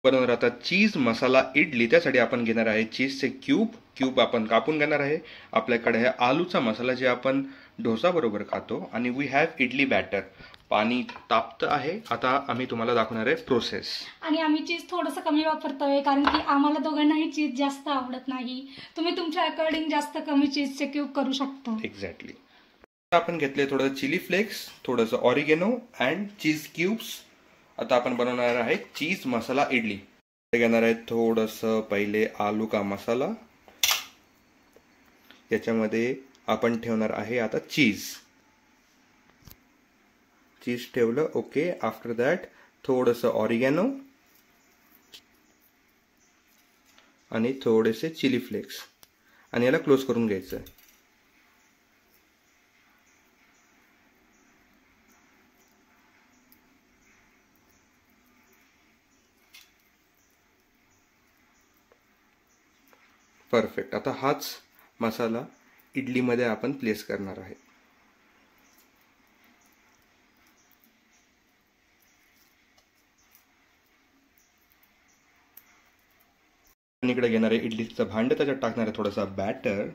बनवणार आता चीज मसाला इडली. त्यासाठी आपण घेणार आहे चीजचे क्यूब आपण कापून घेणार आहे. आपल्याकडे आहे आलूचा मसाला जे आपण डोसा बरोबर खातो. आणि वी हॅव इडली बॅटर. पाणी तापतं आहे. आता आम्ही तुम्हाला दाखवणार आहे प्रोसेस. आणि आम्ही चीज थोडंसं कमी वापरतोय कारण की आम्हाला दोघांनाही चीज जास्त आवडत नाही. तुम्ही तुमच्या अकॉर्डिंग जास्त कमी चीजचे क्यूब करू शकता. एक्झॅक्टली. आपण घेतले थोडंसं चिली फ्लेक्स, थोडंसं ऑरिगेनो अँड चीज क्यूब्स. आता आपण बनवणार आहे चीज मसाला इडली. घेणार आहे थोडंसं पहिले आलू का मसाला. याच्यामध्ये आपण ठेवणार आहे आता चीज ठेवलं. ओके. आफ्टर दॅट थोडंसं ऑरिगॅनो आणि थोडेसे चिली फ्लेक्स आणि याला क्लोज करून घ्यायचं. परफेक्ट. आता हाच मसाला इडलीमध्ये आपण प्लेस करणार आहे. इकडे घेणार आहे इडलीचं भांडं. त्याच्यात टाकणार आहे थोडासा बॅटर.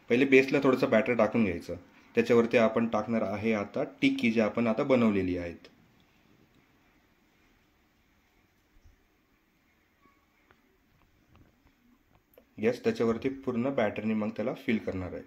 पहिले बेसला थोडंसं बॅटर टाकून घ्यायचं. त्याच्यावरती आपण टाकणार आहे आता टिक्की जी आपण आता बनवलेली आहेत. यस, त्याच्यावरती पूर्ण बॅटरनी मग त्याला फिल करणार आहे.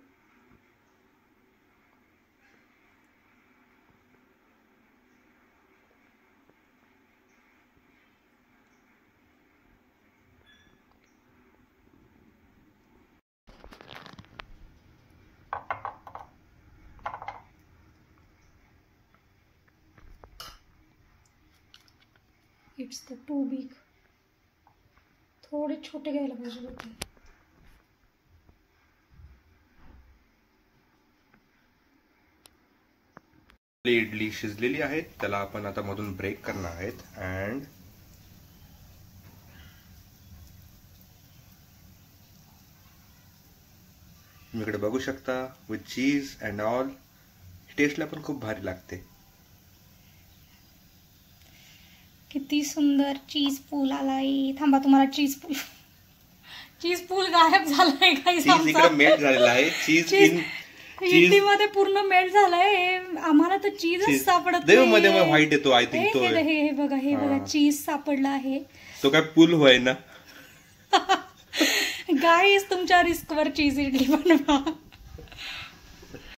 It's the two big. थोडे छोटे घ्यायला पाहिजे होते. इडली शिजलेली आहेत. त्याला आपण आता मधून ब्रेक करणार आहेत. अँड तुम्ही इकडे बघू शकता विथ चीज अँड ऑल. टेस्टला पण खूप भारी लागते. किती सुंदर चीज पूल आलाय. थांबा, तुम्हाला चीज पूल गायब झालाय. चीज इकडे मेल्ट झालेला आहे. चीज इडली मध्ये पूर्ण मेल्ट झालाय. आम्हाला तर चीजच सापडत नाही. मध्ये व्हाईट येतो. आय थिंक तो हे बघा चीज सापडला आहे. तो काय पूल होय ना. गाईस, तुमच्या रिस्कवर चीज इडली बनवा.